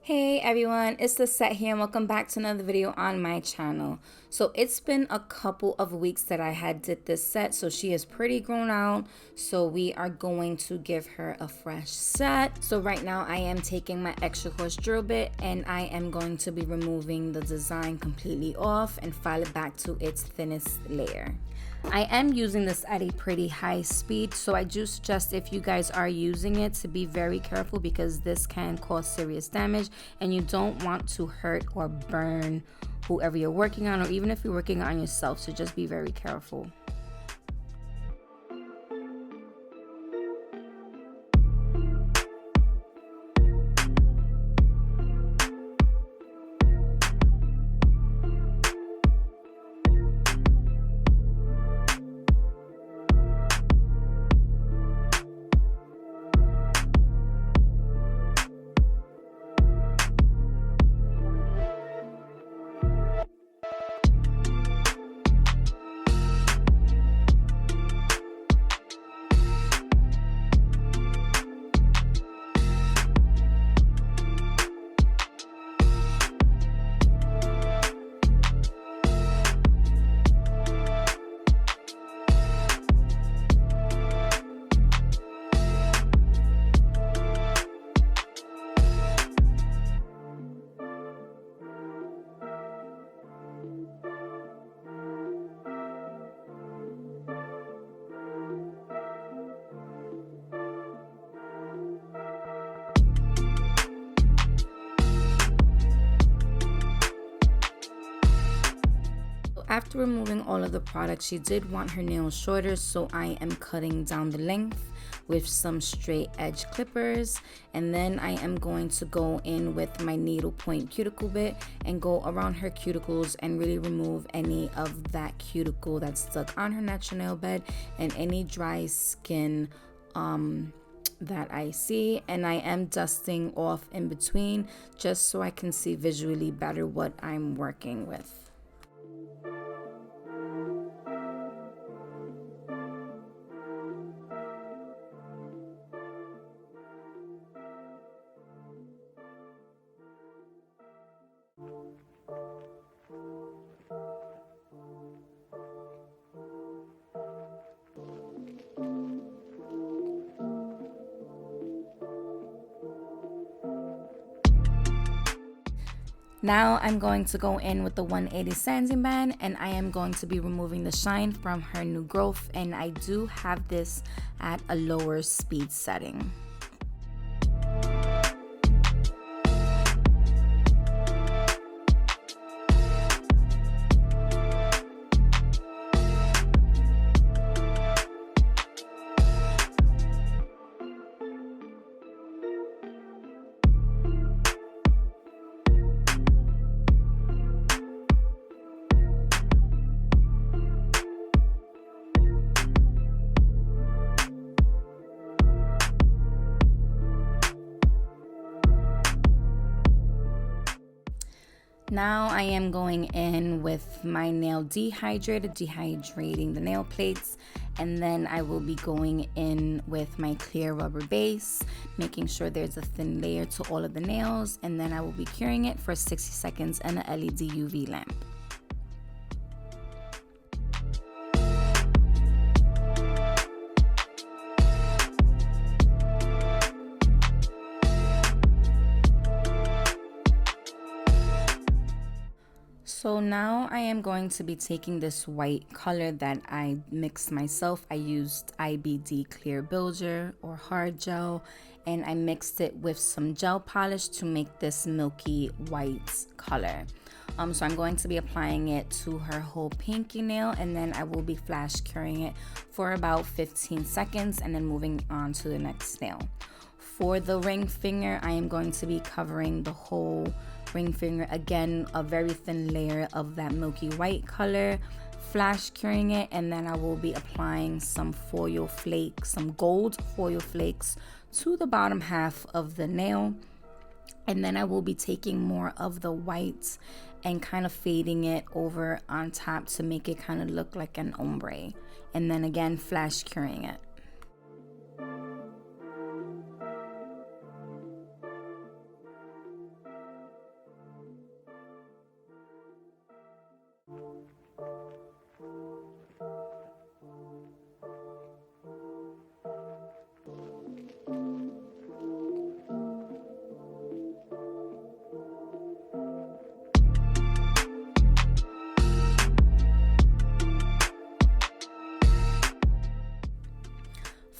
Hey everyone, it's Lissette here and welcome back to another video on my channel. So it's been a couple of weeks that I had did this set, so she is pretty grown out. So we are going to give her a fresh set. So right now I am taking my extra coarse drill bit and I am going to be removing the design completely off and file it back to its thinnest layer. I am using this at a pretty high speed, so I do suggest if you guys are using it to be very careful because this can cause serious damage and you don't want to hurt or burn whoever you're working on, or even if you're working on yourself, so just be very careful. After removing all of the products, she did want her nails shorter, so I am cutting down the length with some straight edge clippers, and then I am going to go in with my needle point cuticle bit and go around her cuticles and really remove any of that cuticle that's stuck on her natural nail bed and any dry skin that I see. And I am dusting off in between just so I can see visually better what I'm working with. Now I'm going to go in with the 180 sanding band and I am going to be removing the shine from her new growth, and I do have this at a lower speed setting. Now I am going in with my nail dehydrating the nail plates, and then I will be going in with my clear rubber base, making sure there's a thin layer to all of the nails, and then I will be curing it for 60 seconds in an LED UV lamp. So now I am going to be taking this white color that I mixed myself. I used IBD clear builder or hard gel, and I mixed it with some gel polish to make this milky white color. So I'm going to be applying it to her whole pinky nail, and then I will be flash curing it for about 15 seconds and then moving on to the next nail. For the ring finger, I am going to be covering the whole ring finger, again a very thin layer of that milky white color, flash curing it, and then I will be applying some foil flakes, some gold foil flakes to the bottom half of the nail, and then I will be taking more of the white and kind of fading it over on top to make it kind of look like an ombre, and then again flash curing it.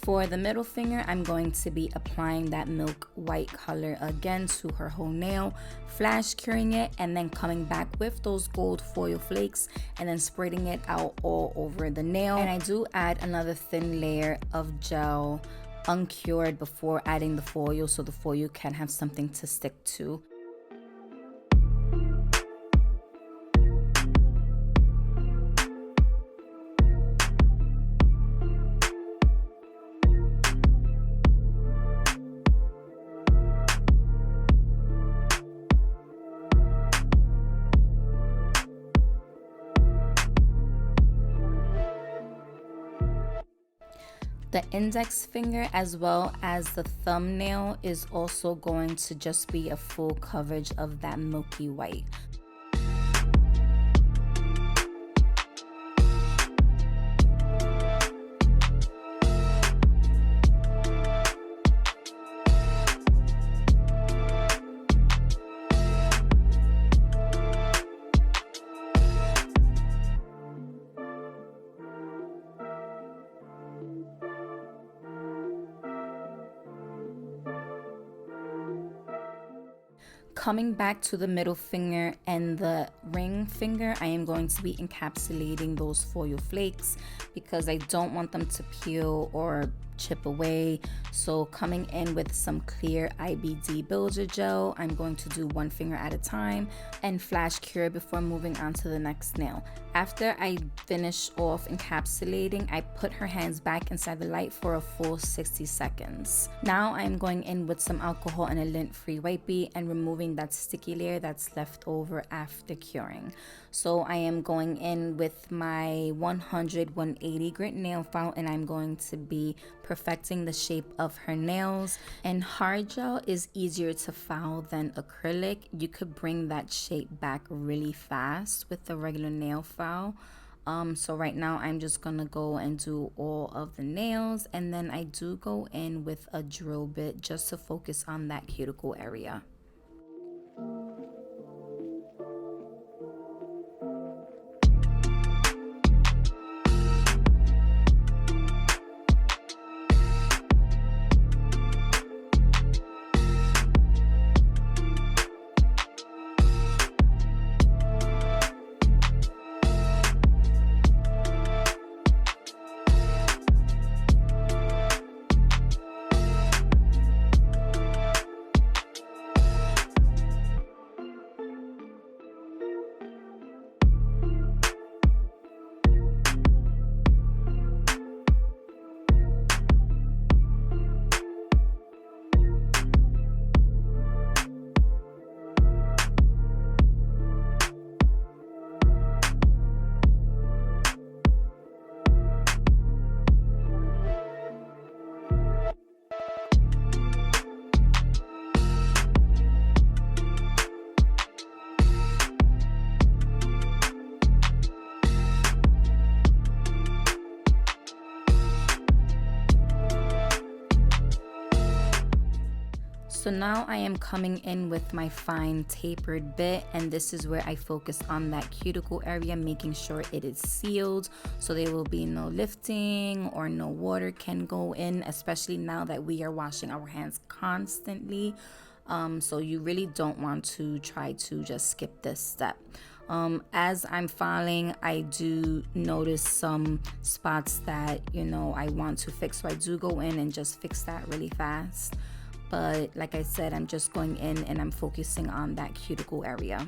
For the middle finger, I'm going to be applying that milk white color again to her whole nail, flash curing it, and then coming back with those gold foil flakes and then spreading it out all over the nail. And I do add another thin layer of gel uncured before adding the foil, so the foil can have something to stick to. The index finger as well as the thumbnail is also going to just be a full coverage of that milky white. Coming back to the middle finger and the ring finger, I am going to be encapsulating those foil flakes because I don't want them to peel or chip away. So coming in with some clear IBD builder gel, I'm going to do one finger at a time and flash cure before moving on to the next nail. After I finish off encapsulating, I put her hands back inside the light for a full 60 seconds. Now I'm going in with some alcohol and a lint-free wipey and removing that sticky layer that's left over after curing. So I am going in with my 100-180 grit nail file and I'm going to be perfecting the shape of her nails. And hard gel is easier to file than acrylic. You could bring that shape back really fast with the regular nail file. So right now I'm just gonna go and do all of the nails, and then I do go in with a drill bit just to focus on that cuticle area. So now I am coming in with my fine tapered bit, and this is where I focus on that cuticle area, making sure it is sealed so there will be no lifting or no water can go in, especially now that we are washing our hands constantly. So you really don't want to try to just skip this step. As I'm filing, I do notice some spots that, I want to fix. So I do go in and just fix that really fast. But like I said, I'm just going in and I'm focusing on that cuticle area.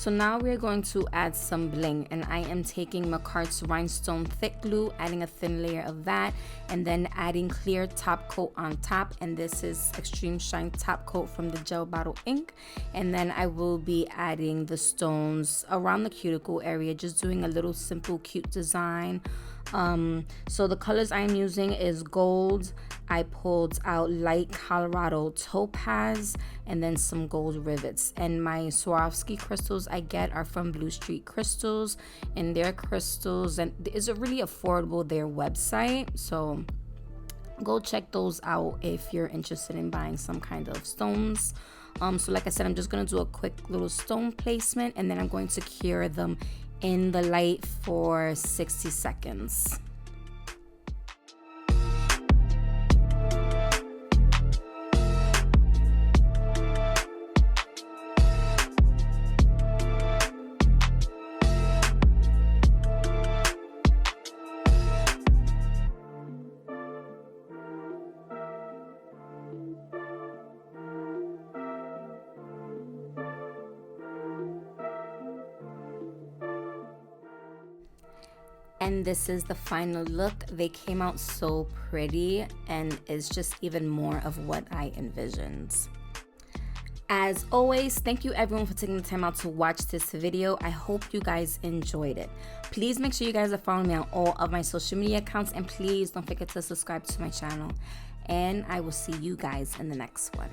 So now we're going to add some bling, and I am taking MAKARTT's rhinestone thick glue, adding a thin layer of that, and then adding clear top coat on top, and this is Extreme Shine top coat from the gel bottle ink. And then I will be adding the stones around the cuticle area, just doing a little simple cute design. So the colors I'm using is gold. I pulled out light Colorado topaz and then some gold rivets, and my Swarovski crystals I get are from Blue Street Crystals, and their crystals, and it's really affordable, their website, so go check those out if you're interested in buying some kind of stones. So like I said, I'm just gonna do a quick little stone placement, and then I'm going to cure them in the light for 60 seconds. And this is the final look. They came out so pretty, and it's just even more of what I envisioned. As always, thank you everyone for taking the time out to watch this video. I hope you guys enjoyed it. Please make sure you guys are following me on all of my social media accounts, and please don't forget to subscribe to my channel. And I will see you guys in the next one.